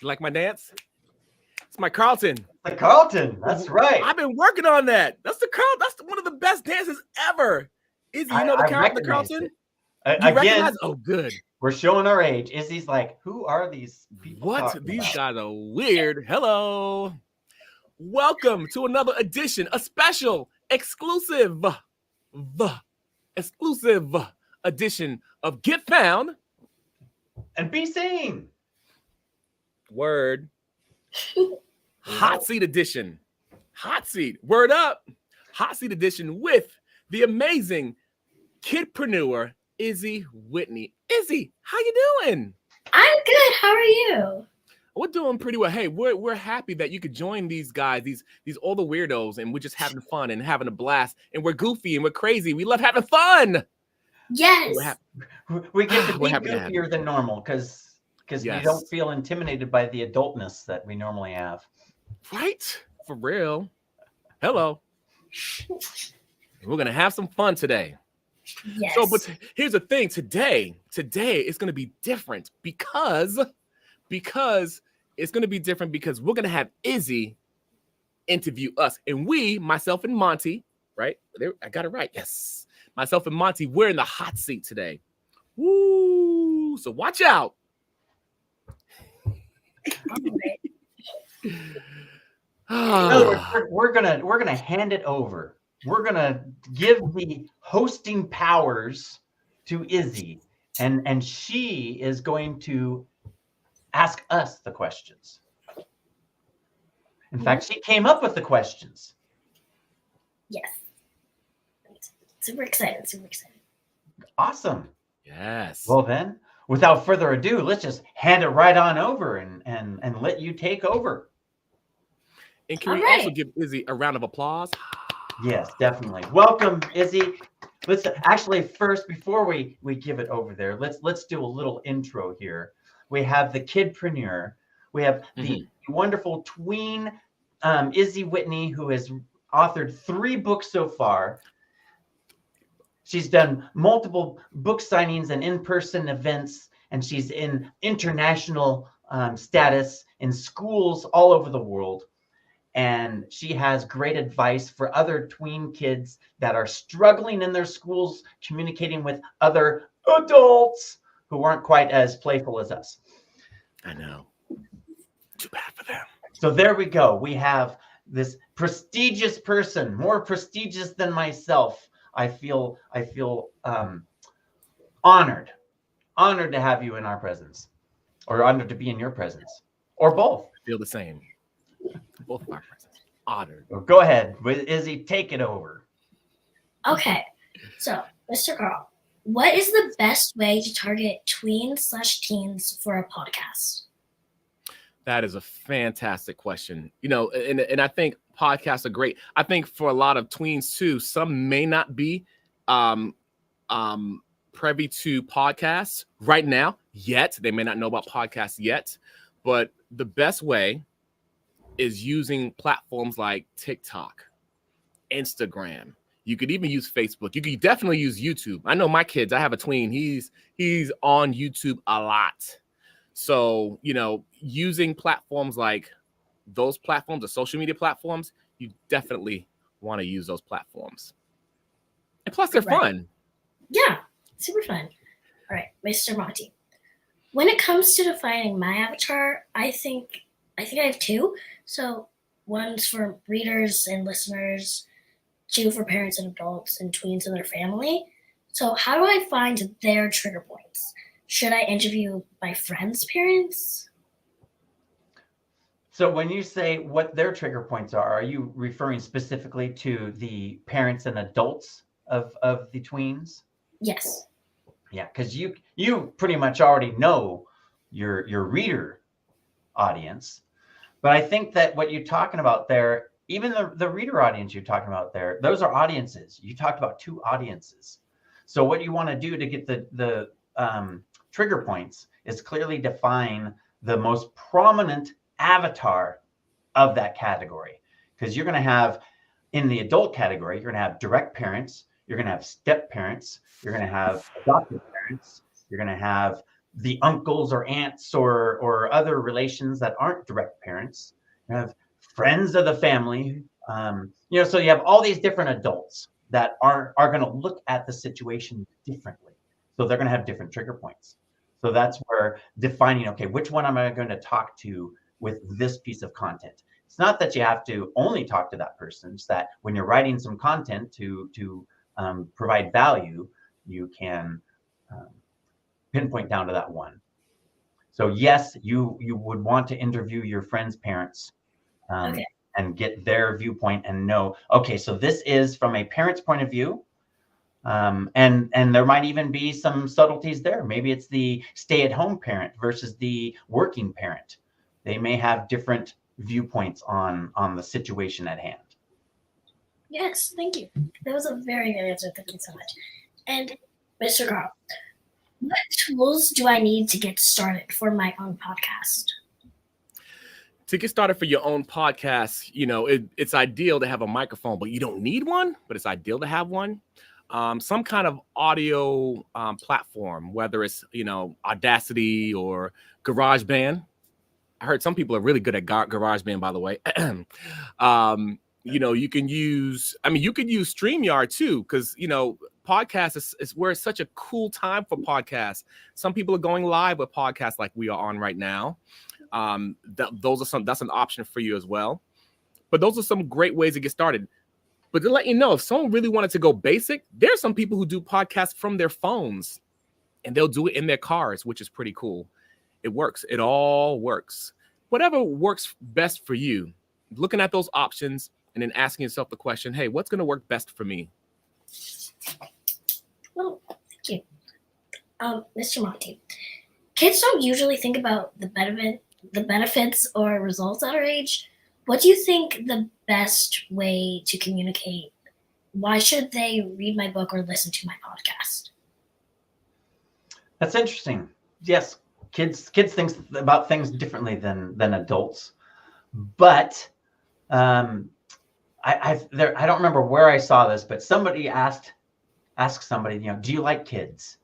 You like my dance? It's my Carlton. The Carlton. That's right. I've been working on that. That's the Carlton. That's one of the best dances ever. Izzy, you know the Carlton? Again, recognize? Oh, good. We're showing our age. Izzy's like, who are these people? What? These guys are weird. Hello. Welcome to another edition, a special, exclusive edition of Get Found and Be Seen. Word. Hot Seat edition. Hot Seat. Word up. Hot Seat edition with the amazing Kidpreneur Izzy Whitney. Izzy, how you doing? I'm good. How are you? We're doing pretty well. Hey, we're happy that you could join these guys, these all the weirdos, and we're just having fun and having a blast. And we're goofy and we're crazy. We love having fun. Yes. We get to be goofier than normal because we don't feel intimidated by the adultness that we normally have. Right? For real. Hello. We're going to have some fun today. Yes. So, but here's the thing. Today it's going to be different because it's going to be different because we're going to have Izzy interview us. And we, myself and Monty, right? I got it right. Yes. Myself and Monty, we're in the hot seat today. Woo! So watch out. In other words, we're gonna hand it over. We're gonna give the hosting powers to Izzy, and she is going to ask us the questions. In fact, she came up with the questions. Yes. Super excited. Awesome. Yes. Well then, without further ado, let's just hand it right on over and let you take over. And can we also give Izzy a round of applause? Yes, definitely. Welcome, Izzy. Let's actually first, before we give it over there, let's do a little intro here. We have the Kidpreneur. We have the wonderful tween Izzy Whitney, who has authored 3 books so far. She's done multiple book signings and in-person events, and she's in international status in schools all over the world. And she has great advice for other tween kids that are struggling in their schools, communicating with other adults who aren't quite as playful as us. I know. Too bad for them. So there we go. We have this prestigious person, more prestigious than myself. I feel honored to have you in our presence, or honored to be in your presence, or both. I feel the same. Both of our presence. Honored. Well, go ahead, Izzy. Take it over. Okay. So, Mr. Carl, what is the best way to target tweens/teens for a podcast? That is a fantastic question. You know, and I think podcasts are great. I think for a lot of tweens too, some may not be privy to podcasts right now yet. They may not know about podcasts yet, but the best way is using platforms like TikTok, Instagram. You could even use Facebook. You could definitely use YouTube. I know my kids, I have a tween. He's on YouTube a lot. So, you know, using platforms like those platforms, the social media platforms, you definitely want to use those platforms. And plus, they're fun. Yeah, super fun. All right, Mr. Monty. When it comes to defining my avatar, I think I have 2. So one's for readers and listeners, 2 for parents and adults and tweens and their family. So how do I find their trigger points? Should I interview my friends' parents? So when you say what their trigger points are you referring specifically to the parents and adults of the tweens? Yes. Yeah, because you pretty much already know your reader audience. But I think that what you're talking about there, even the reader audience you're talking about there, those are audiences. You talked about 2 audiences. So what you want to do to get the trigger points is clearly define the most prominent avatar of that category. Because you're going to have, in the adult category, you're going to have direct parents, you're going to have step parents, you're going to have adoptive parents, you're going to have the uncles or aunts or other relations that aren't direct parents. You have friends of the family. So you have all these different adults that are going to look at the situation differently. So they're going to have different trigger points. So that's where defining, okay, which one am I going to talk to with this piece of content? It's not that you have to only talk to that person. It's that when you're writing some content to provide value, you can pinpoint down to that one. So yes, you would want to interview your friends' parents Okay. and get their viewpoint and know, okay, so this is from a parent's point of view. And there might even be some subtleties there. Maybe it's the stay-at-home parent versus the working parent. They may have different viewpoints on the situation at hand. Yes, thank you. That was a very good answer. Thank you so much. And Mr. Carl, what tools do I need to get started for my own podcast? To get started for your own podcast, it's ideal to have a microphone, but you don't need one, but it's ideal to have one. Some kind of audio platform, whether it's, Audacity or GarageBand. I heard some people are really good at GarageBand, by the way. You can use StreamYard too, because, podcasts is where it's such a cool time for podcasts. Some people are going live with podcasts like we are on right now. That's an option for you as well. But those are some great ways to get started. But to let you know, if someone really wanted to go basic, there's some people who do podcasts from their phones and they'll do it in their cars, which is pretty cool. It works. It all works. Whatever works best for you, looking at those options and then asking yourself the question, hey, what's going to work best for me? Well, thank you. Mr. Monty, kids don't usually think about the benefits or results at our age. What do you think the best way to communicate? Why should they read my book or listen to my podcast? That's interesting. Yes, kids think about things differently than adults. But I don't remember where I saw this, but somebody asked somebody, do you like kids?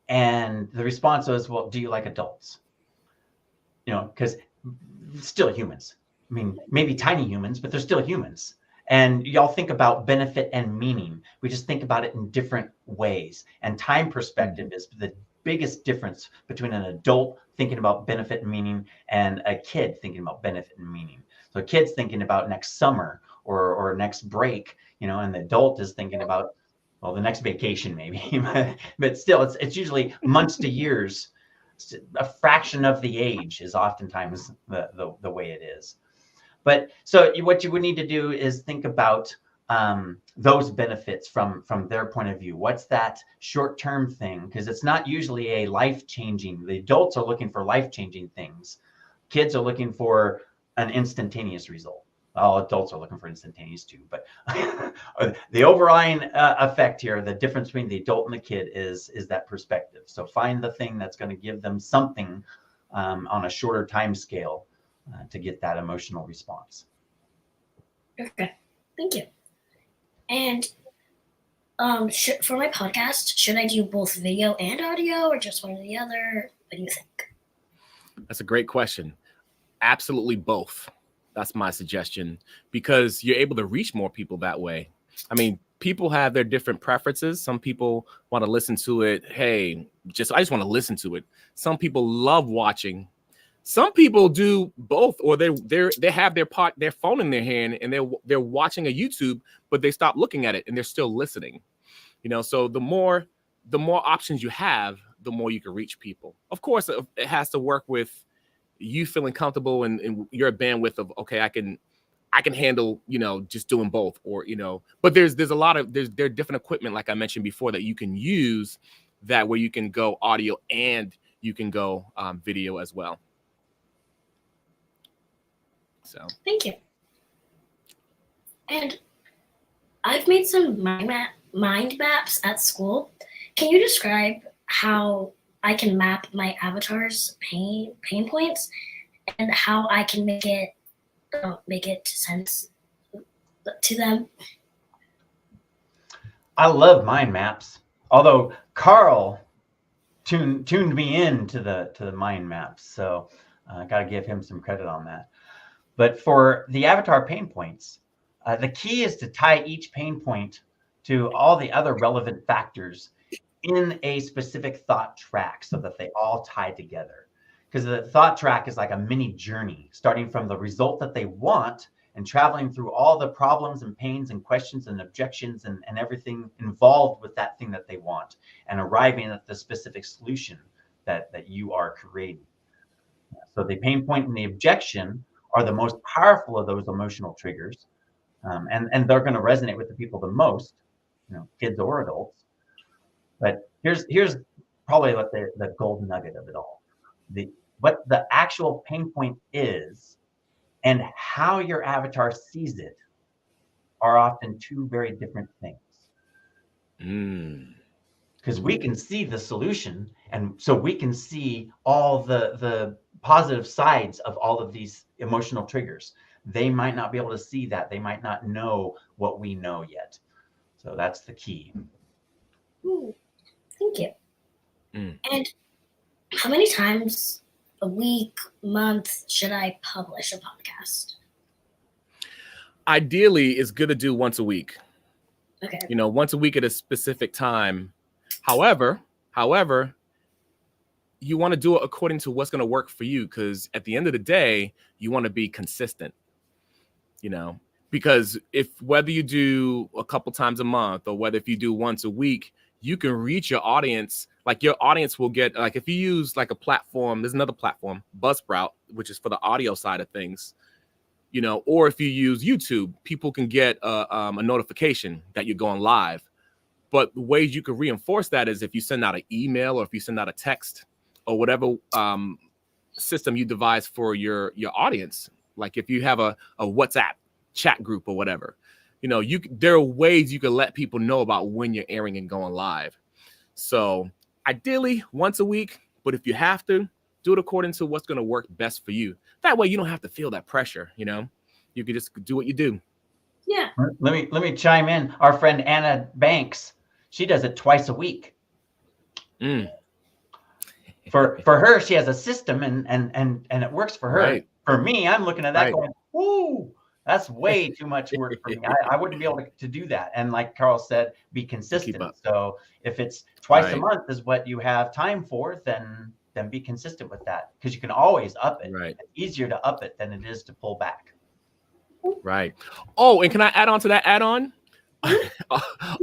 And the response was, well, do you like adults? Because still humans. I mean, maybe tiny humans, but they're still humans. And y'all think about benefit and meaning. We just think about it in different ways. And time perspective is the biggest difference between an adult thinking about benefit and meaning and a kid thinking about benefit and meaning. So a kid's thinking about next summer or next break, and the adult is thinking about, well, the next vacation maybe. But still, it's usually months to years. A fraction of the age is oftentimes the way it is. But so what you would need to do is think about those benefits from their point of view. What's that short-term thing? Because it's not usually a life-changing. The adults are looking for life-changing things. Kids are looking for an instantaneous result. All adults are looking for instantaneous too. But the overriding effect here, the difference between the adult and the kid is that perspective. So find the thing that's going to give them something on a shorter time scale to get that emotional response. Okay, thank you. And for my podcast, should I do both video and audio or just one or the other? What do you think? That's a great question. Absolutely both. That's my suggestion, because you're able to reach more people that way. I mean, people have their different preferences. Some people want to listen to it. Hey, I just want to listen to it. Some people love watching. Some people do both, or they have their phone in their hand and they're watching a YouTube, but they stop looking at it and they're still listening. So the more options you have, the more you can reach people. Of course, it has to work with you feeling comfortable and your bandwidth of, okay, I can handle, just doing both, or, but there are different equipment, like I mentioned before, that you can use that where you can go audio and you can go video as well. So thank you. And I've made some mind maps at school. Can you describe how I can map my avatar's pain points and how I can make it sense to them? I love mind maps. Although Carl tuned me in to the mind maps. So I got to give him some credit on that. But for the avatar pain points, the key is to tie each pain point to all the other relevant factors in a specific thought track so that they all tie together. Because the thought track is like a mini journey, starting from the result that they want and traveling through all the problems and pains and questions and objections and everything involved with that thing that they want, and arriving at the specific solution that you are creating. So the pain point and the objection are the most powerful of those emotional triggers. And they're going to resonate with the people the most, kids or adults. But here's probably what the gold nugget of it all. What the actual pain point is and how your avatar sees it are often two very different things. Because we can see the solution, and so we can see all the positive sides of all of these emotional triggers. They might not be able to see that. They might not know what we know yet. So that's the key. Thank you. And how many times a week, month should I publish a podcast? Ideally, it's good to do once a week. Okay. Once a week at a specific time. However, you want to do it according to what's going to work for you, because at the end of the day, you want to be consistent. Because whether you do a couple times a month or whether if you do once a week, you can reach your audience. Like your audience will get, like if you use like a platform, there's another platform, Buzzsprout, which is for the audio side of things, or if you use YouTube, people can get a notification that you're going live. But the ways you can reinforce that is if you send out an email or if you send out a text or whatever system you devise for your audience. Like if you have a WhatsApp chat group or whatever, there are ways you can let people know about when you're airing and going live. So ideally once a week, but if you have to, do it according to what's going to work best for you. That way you don't have to feel that pressure. You can just do what you do. Yeah. Let me chime in. Our friend Anna Banks, she does it twice a week. For her, she has a system and it works for her. Right. For me, I'm looking at that going, whoo, that's way too much work for me. I wouldn't be able to do that. And like Carl said, be consistent. So if it's twice a month is what you have time for, then be consistent with that, because you can always up it. Right. It's easier to up it than it is to pull back. Right. Oh, and can I add on to that add-on?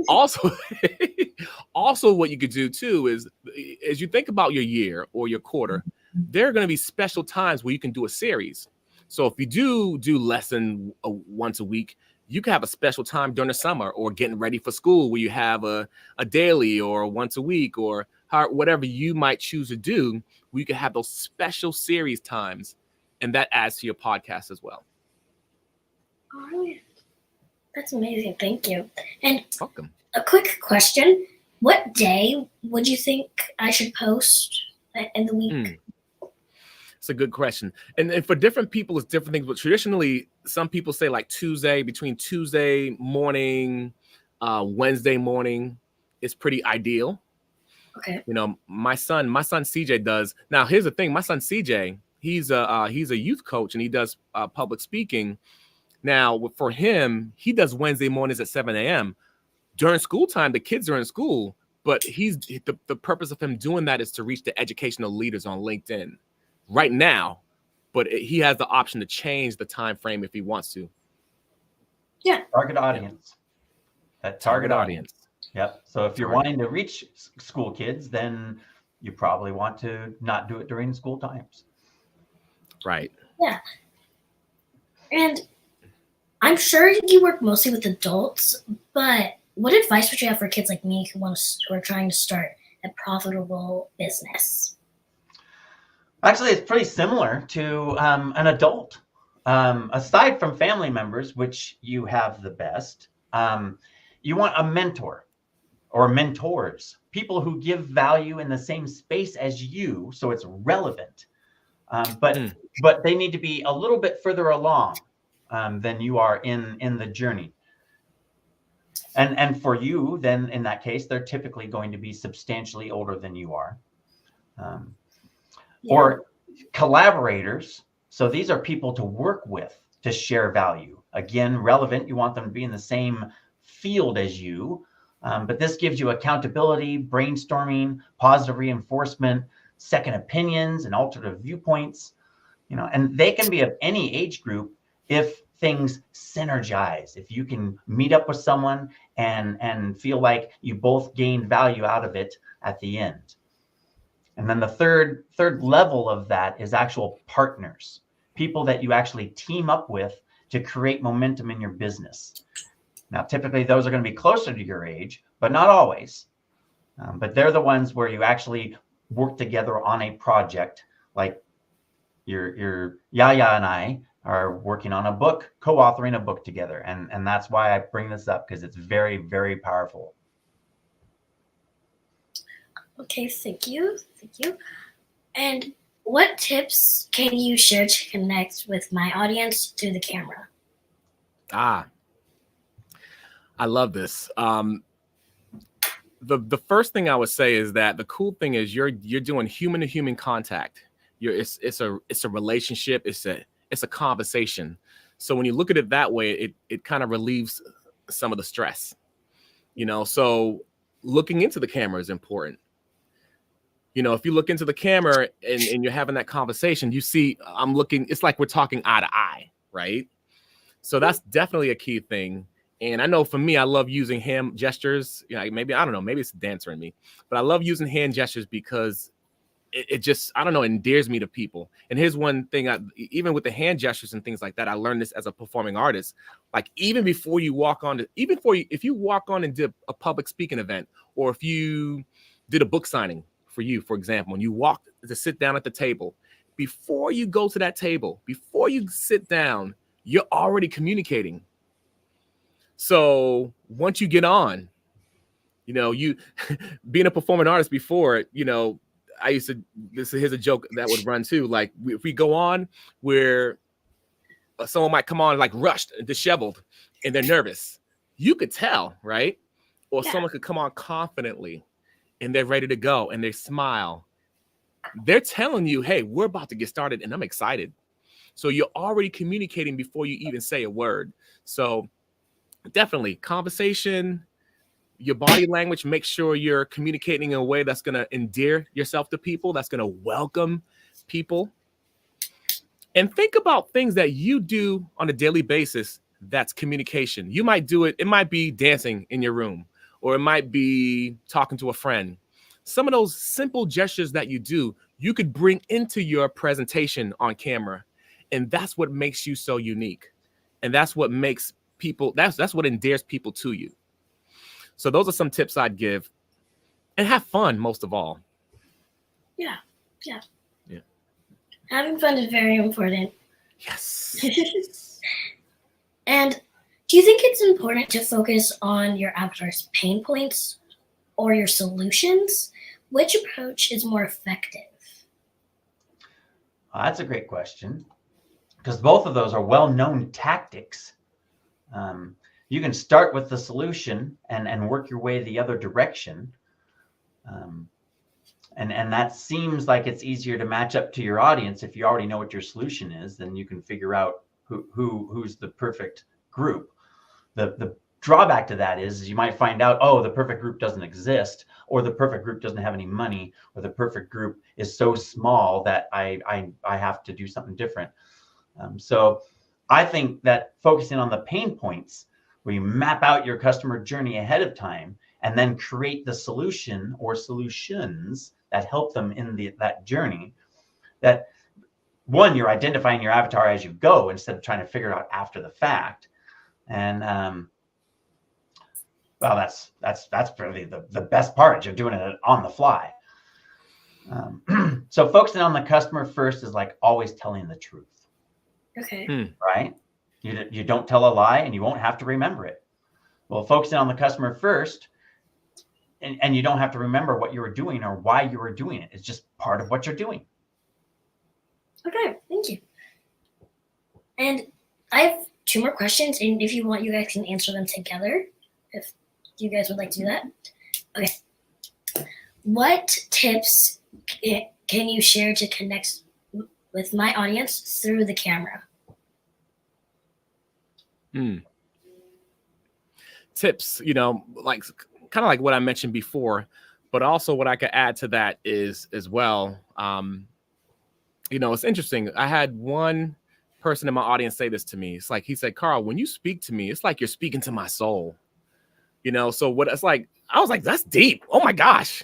Also, what you could do too is, as you think about your year or your quarter, there are going to be special times where you can do a series. So if you do less than once a week, you can have a special time during the summer or getting ready for school where you have a daily or once a week or whatever you might choose to do, where you can have those special series times, and that adds to your podcast as well. Oh, yeah. That's amazing. Thank you. And welcome. A quick question. What day would you think I should post in the week? It's a good question. And for different people, it's different things. But traditionally, some people say like between Tuesday morning, Wednesday morning is pretty ideal. Okay. My son CJ does. Now, here's the thing. My son CJ, he's a youth coach and he does public speaking. Now, for him, he does Wednesday mornings at 7 a.m. During school time, the kids are in school, but the purpose of him doing that is to reach the educational leaders on LinkedIn right now, but he has the option to change the time frame if he wants to. Yeah. Target audience. That target audience. Yep. So if you're wanting to reach school kids, then you probably want to not do it during school times. Right. Yeah. And I'm sure you work mostly with adults, but what advice would you have for kids like me who are trying to start a profitable business? Actually, it's pretty similar to an adult. Aside from family members, which you have the best, you want a mentor or mentors, people who give value in the same space as you, so it's relevant. But they need to be a little bit further along than you are in the journey. And for you, then in that case, they're typically going to be substantially older than you are. Or collaborators. So these are people to work with to share value. Again, relevant. You want them to be in the same field as you. But this gives you accountability, brainstorming, positive reinforcement, second opinions, and alternative viewpoints. And they can be of any age group if things synergize. If you can meet up with someone and feel like you both gained value out of it at the end. And then the third level of that is actual partners, people that you actually team up with to create momentum in your business. Now, typically those are going to be closer to your age, but not always. But they're the ones where you actually work together on a project, like your Yaya and I are working on a book, co-authoring a book together. And that's why I bring this up, because it's very, very powerful. Okay, thank you. And what tips can you share to connect with my audience through the camera? I love this. The first thing I would say is that the cool thing is you're doing human to human contact. It's a relationship. It's a conversation. So when you look at it that way, it kind of relieves some of the stress. So looking into the camera is important. If you look into the camera and you're having that conversation, you see I'm looking, it's like we're talking eye to eye, right? So that's definitely a key thing. And I know for me, I love using hand gestures. Maybe, I don't know, maybe it's the dancer in me, but I love using hand gestures because it just, I don't know, endears me to people. And here's one thing, even with the hand gestures and things like that, I learned this as a performing artist. Like even before you walk on, if you walk on and did a public speaking event, or if you did a book signing for you, for example, and you walk to sit down at the table, before you go to that table, before you sit down, you're already communicating. So once you get on, you being a performing artist before, I used to, here's a joke that would run too. Like if we go on where someone might come on like rushed and disheveled and they're nervous, you could tell, right? Or someone could come on confidently and they're ready to go and they smile. They're telling you, hey, we're about to get started and I'm excited. So you're already communicating before you even say a word. So definitely conversation, your body language, make sure you're communicating in a way that's going to endear yourself to people, that's going to welcome people. And think about things that you do on a daily basis that's communication. You might do it. It might be dancing in your room, or it might be talking to a friend. Some of those simple gestures that you do, you could bring into your presentation on camera. And that's what makes you so unique. And that's what makes people, that's what endears people to you. So those are some tips I'd give. And have fun, most of all. Yeah. Having fun is very important. Yes. And do you think it's important to focus on your avatar's pain points or your solutions? Which approach is more effective? That's a great question, because both of those are well-known tactics. You can start with the solution and work your way the other direction. And that seems like it's easier to match up to your audience. If you already know what your solution is, then you can figure out who's the perfect group. The drawback to that is you might find out, oh, the perfect group doesn't exist, or the perfect group doesn't have any money, or the perfect group is so small that I have to do something different. So I think that focusing on the pain points, where you map out your customer journey ahead of time and then create the solution or solutions that help them in that journey, that one, you're identifying your avatar as you go instead of trying to figure it out after the fact. And well, that's probably the best part. You're doing it on the fly. So focusing on the customer first is like always telling the truth. Okay. Right? You don't tell a lie and you won't have to remember it. Well, focusing on the customer first, and you don't have to remember what you were doing or why you were doing it. It's just part of what you're doing. Okay, thank you. And I have 2 more questions, and if you want, you guys can answer them together, if you guys would like to do that. Okay. what tips can you share to connect with my audience through the camera? Tips, like kind of like what I mentioned before, but also what I could add to that is as well. It's interesting. I had one person in my audience say this to me. It's like he said, "Carl, when you speak to me, it's like you're speaking to my soul." So what it's like, I was like, that's deep. Oh my gosh.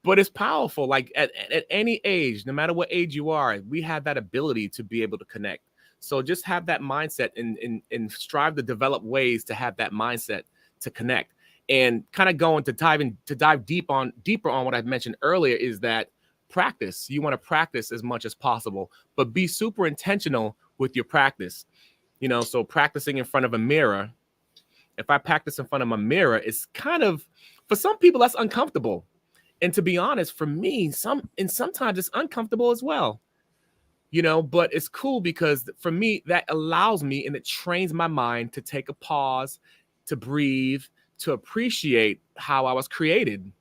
But it's powerful. Like at any age, no matter what age you are, we have that ability to be able to connect. So just have that mindset and strive to develop ways to have that mindset to connect. And kind of going to dive deeper on what I've mentioned earlier is that practice. You want to practice as much as possible, but be super intentional with your practice. So practicing in front of a mirror. If I practice in front of my mirror, it's kind of, for some people, that's uncomfortable. And to be honest, for me, sometimes it's uncomfortable as well. But it's cool because for me, that allows me and it trains my mind to take a pause, to breathe, to appreciate how I was created,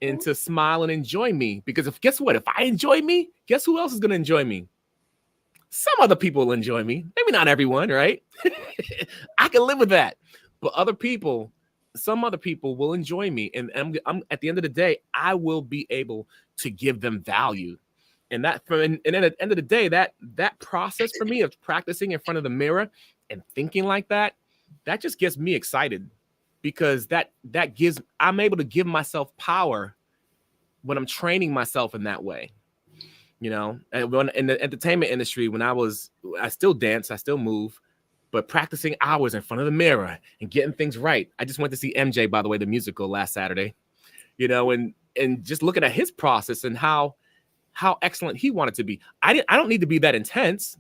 and to smile and enjoy me. Because guess what? If I enjoy me, guess who else is going to enjoy me? Some other people will enjoy me. Maybe not everyone, right? I can live with that. But some other people will enjoy me. And I'm at the end of the day, I will be able to give them value. And then at the end of the day, that process for me of practicing in front of the mirror and thinking like that just gets me excited, because I'm able to give myself power when I'm training myself in that way. And when in the entertainment industry, I still dance, I still move, but practicing hours in front of the mirror and getting things right. I just went to see MJ, by the way, the musical last Saturday, and just looking at his process and how excellent he wanted to be. I don't need to be that intense,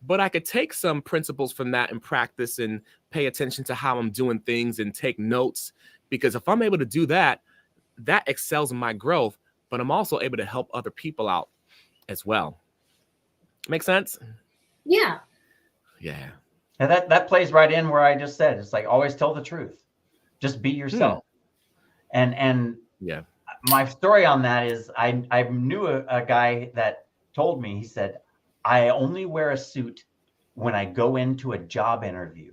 but I could take some principles from that and practice and pay attention to how I'm doing things and take notes, because if I'm able to do that, that excels in my growth, but I'm also able to help other people out as well. Make sense? Yeah. Yeah. And that plays right in where I just said, it's like, always tell the truth. Just be yourself. And yeah, my story on that is I knew a guy that told me, he said, I only wear a suit when I go into a job interview.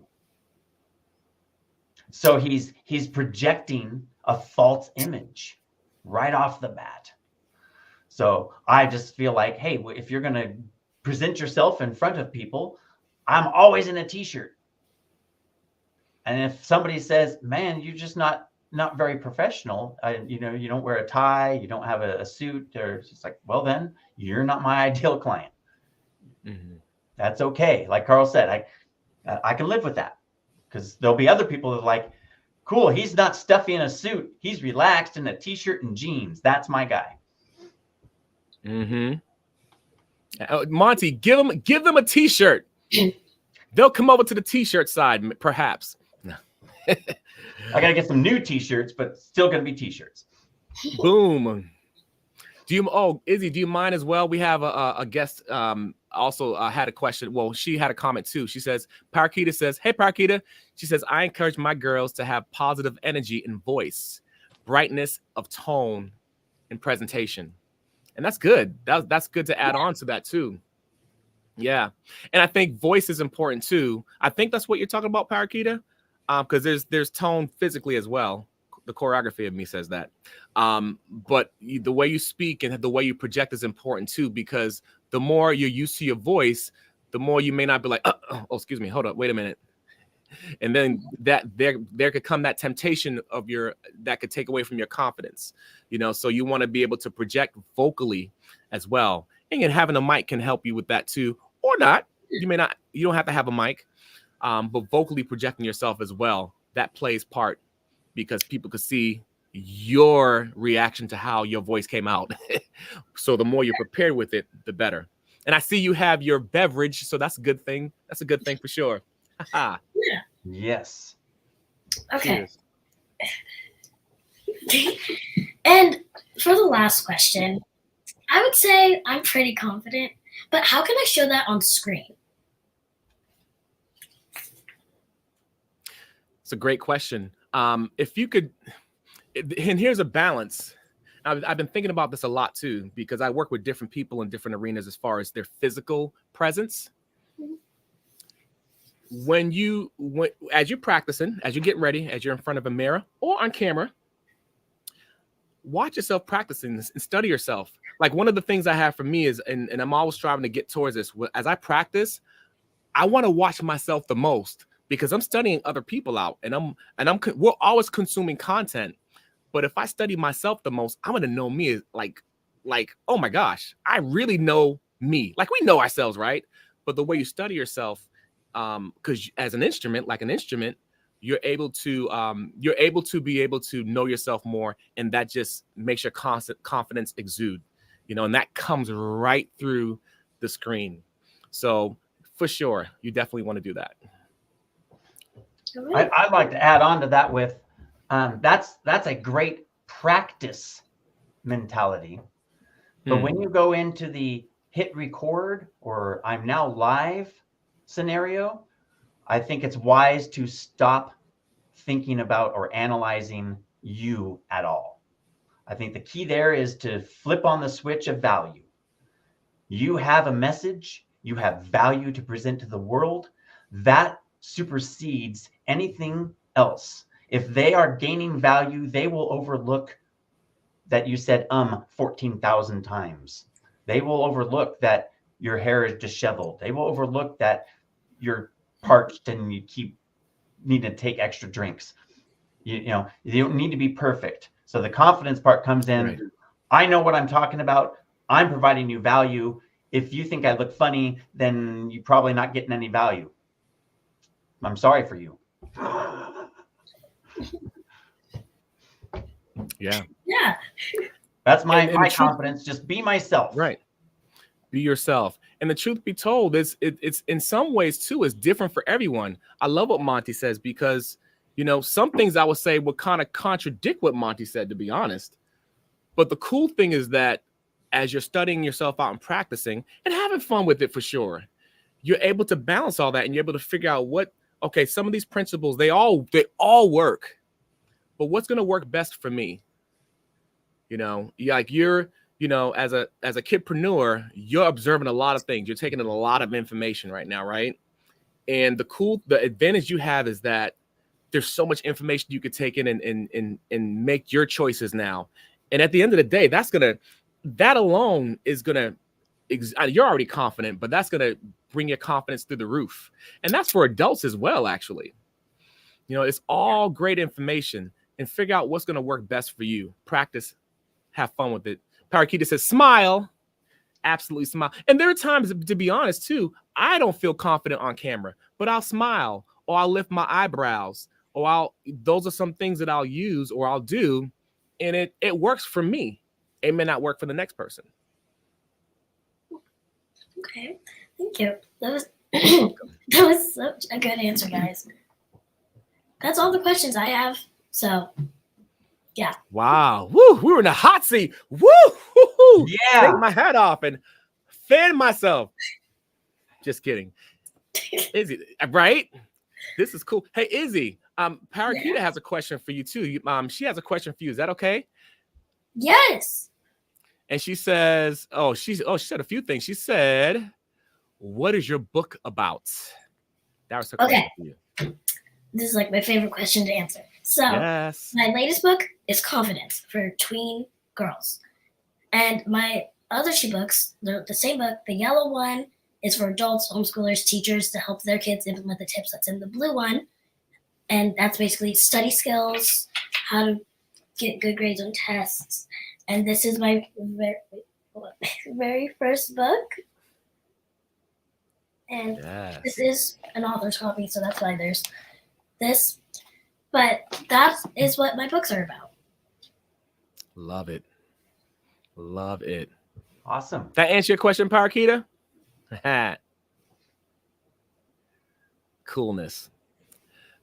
So he's projecting a false image right off the bat. So I just feel like, hey, if you're going to present yourself in front of people, I'm always in a t-shirt. And if somebody says, man, you're just not very professional, you don't wear a tie, you don't have a suit, or it's just like, well, then you're not my ideal client. Mm-hmm. That's okay. Like Carl said, I can live with that, because there'll be other people that are like, cool, he's not stuffy in a suit, he's relaxed in a t-shirt and jeans. That's my guy. Mm-hmm. Monty, give them a t-shirt. They'll come over to the t-shirt side, perhaps. I gotta get some new t-shirts, but still gonna be t-shirts. Boom. Izzy, do you mind as well? We have a guest also had a question. Well, she had a comment too. She says, Parakita says, hey, Parakita. She says, I encourage my girls to have positive energy in voice, brightness of tone, and presentation. And that's good. That's good to add on to that too. Yeah. And I think voice is important too. I think that's what you're talking about, Parakita, because there's tone physically as well. The choreography of me says that. But the way you speak and the way you project is important too, because the more you're used to your voice, the more you may not be like, oh, excuse me, hold up, wait a minute. And then that there could come that temptation that could take away from your confidence, so you want to be able to project vocally as well. And having a mic can help you with that too, or not. You don't have to have a mic, but vocally projecting yourself as well, that plays part, because people could see your reaction to how your voice came out. So the more you're prepared with it, the better. And I see you have your beverage, so that's a good thing. That's a good thing for sure. Yeah. Yes. Okay. And for the last question, I would say I'm pretty confident, but how can I show that on screen? It's a great question. If you could, And here's a balance. I've been thinking about this a lot too, because I work with different people in different arenas as far as their physical presence. As you're practicing, as you're getting ready, as you're in front of a mirror or on camera, watch yourself practicing this and study yourself. Like one of the things I have for me is, and I'm always striving to get towards this, as I practice, I want to watch myself the most because I'm studying other people out, and we're always consuming content. But if I study myself the most, I'm gonna know me like, oh my gosh, I really know me. Like we know ourselves, right? But the way you study yourself, because as an instrument, you're able to be able to know yourself more, and that just makes your confidence exude, and that comes right through the screen. So for sure, you definitely want to do that. I'd like to add on to that with that's a great practice mentality. But when you go into the hit record or I'm now live scenario, I think it's wise to stop thinking about or analyzing you at all. I think the key there is to flip on the switch of value. You have a message, you have value to present to the world. That supersedes anything else. If they are gaining value, they will overlook that you said 14,000 times. They will overlook that your hair is disheveled. They will overlook that you're parched and you need to take extra drinks. You don't need to be perfect. So the confidence part comes in. Right. I know what I'm talking about. I'm providing you value. If you think I look funny, then you're probably not getting any value. I'm sorry for you. Yeah. That's my confidence. Just be myself. Right. Be yourself. And the truth be told, it's in some ways too is different for everyone. I love what Monty says because some things I would say would kind of contradict what Monty said, to be honest. But the cool thing is that as you're studying yourself out and practicing and having fun with it for sure, you're able to balance all that and you're able to figure out some of these principles, they all work. But what's going to work best for me? Like you're, as a kidpreneur, you're observing a lot of things. You're taking in a lot of information right now, right? And the advantage you have is that there's so much information you could take in and make your choices now. And at the end of the day, that alone is gonna, you're already confident, but that's gonna bring your confidence through the roof. And that's for adults as well, actually. It's all great information, and figure out what's gonna work best for you. Practice, have fun with it. Parakita says, smile. Absolutely smile. And there are times, to be honest, too, I don't feel confident on camera, but I'll smile or I'll lift my eyebrows or those are some things that I'll use or I'll do. And it works for me. It may not work for the next person. Okay. Thank you. That was such a good answer, guys. That's all the questions I have. So, yeah. Wow. Woo. We were in a hot seat. Woo. Yeah. Take my hat off and fan myself. Just kidding. Izzy, right? This is cool. Hey, Izzy, Parakita has a question for you too. She has a question for you. Is that okay? Yes. And she says, she said a few things. She said, what is your book about? That was her question for you. This is like my favorite question to answer. So yes. My latest book is Confidence for tween girls. And my other two books, the same book, the yellow one is for adults, homeschoolers, teachers to help their kids implement the tips that's in the blue one. And that's basically study skills, how to get good grades on tests. And this is my very first book. And This is an author's copy, so that's why there's this. But that is what my books are about. Love it. Love it. Awesome. That answer your question, Parakita? Coolness.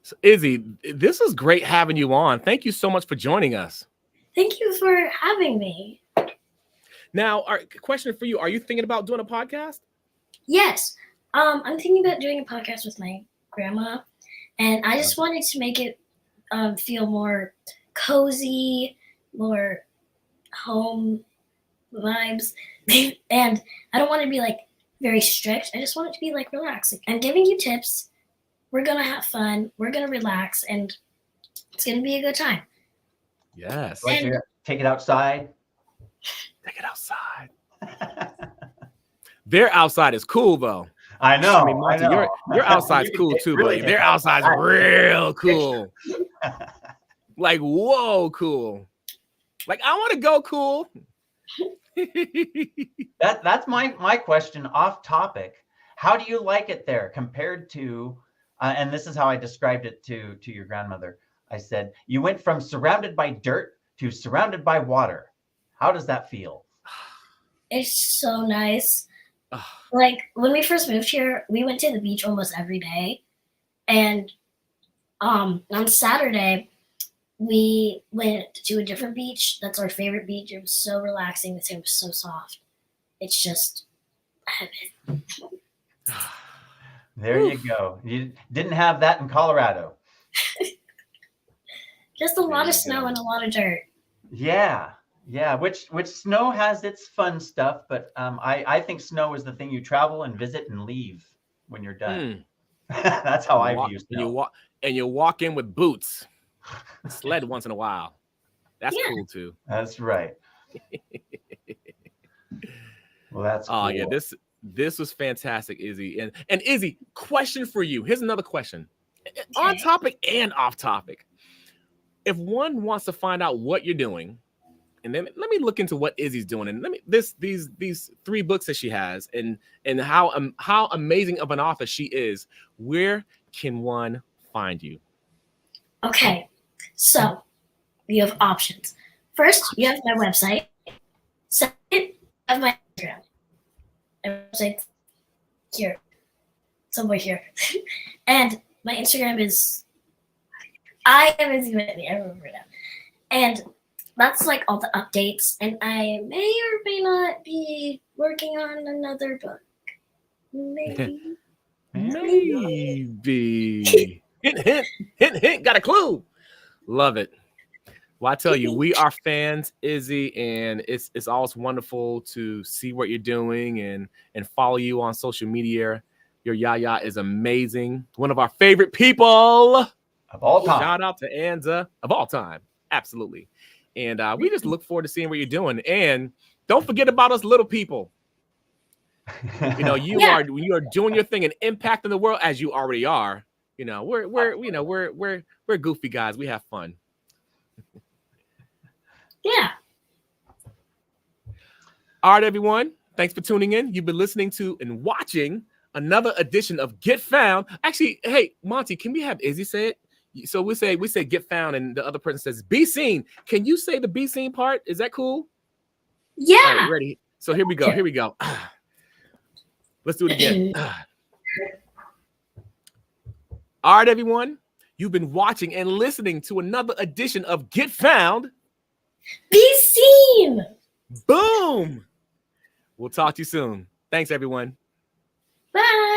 So, Izzy, this is great having you on. Thank you so much for joining us. Thank you for having me. Now, question for you. Are you thinking about doing a podcast? Yes. I'm thinking about doing a podcast with my grandma. And I just wanted to make it feel more cozy, more home vibes. And I don't want to be like very strict. I just want it to be like relaxing. I'm giving you tips. We're going to have fun. We're going to relax, and it's going to be a good time. Yes. Like take it outside. Take it outside. Their outside is cool though. I know. I mean, Monty, your outside's cool too, really buddy. Their outside's real cool. Like, whoa, cool. Like, I want to go cool. That's my question off topic. How do you like it there compared to, and this is how I described it to your grandmother. I said, you went from surrounded by dirt to surrounded by water. How does that feel? It's so nice. Like when we first moved here, we went to the beach almost every day. And on Saturday, we went to a different beach. That's our favorite beach. It was so relaxing. The sand was so soft. It's just heaven. There you go. You didn't have that in Colorado. Just a lot of snow and a lot of dirt. Yeah. Which snow has its fun stuff, but I think snow is the thing you travel and visit and leave when you're done. That's how I view snow. You walk in with boots. Sled once in a while. That's cool too. That's right. Well, that's cool. Yeah, this was fantastic, Izzy. And Izzy, question for you. Here's another question. Okay. On topic and off topic. If one wants to find out what you're doing, and then let me look into what Izzy's doing, and these 3 books that she has, and how amazing of an author she is. Where can one find you? Okay, so you have options. First, you have my website. Second, you have my Instagram. My website's here, somewhere here, and my Instagram is I am Izzy Whitney. I remember now, and that's like all the updates. And I may or may not be working on another book. Maybe. Maybe. Hint. Got a clue. Love it. Well, I tell you, we are fans, Izzy, and it's always wonderful to see what you're doing and follow you on social media. Your Yaya is amazing. One of our favorite people of all time. Shout out to Anza of all time. Absolutely. And we just look forward to seeing what you're doing. And don't forget about us little people. You know, you are doing your thing and impacting the world as you already are. You know, we're goofy guys. We have fun. Yeah. All right, everyone. Thanks for tuning in. You've been listening to and watching another edition of Get Found. Actually, hey, Monty, can we have Izzy say it? So we say get found, and the other person says be seen. Can you say the be seen part? Is that cool? Yeah. All right, ready. So here we go. Let's do it again. All right, everyone. You've been watching and listening to another edition of Get Found. Be seen. Boom. We'll talk to you soon. Thanks, everyone. Bye.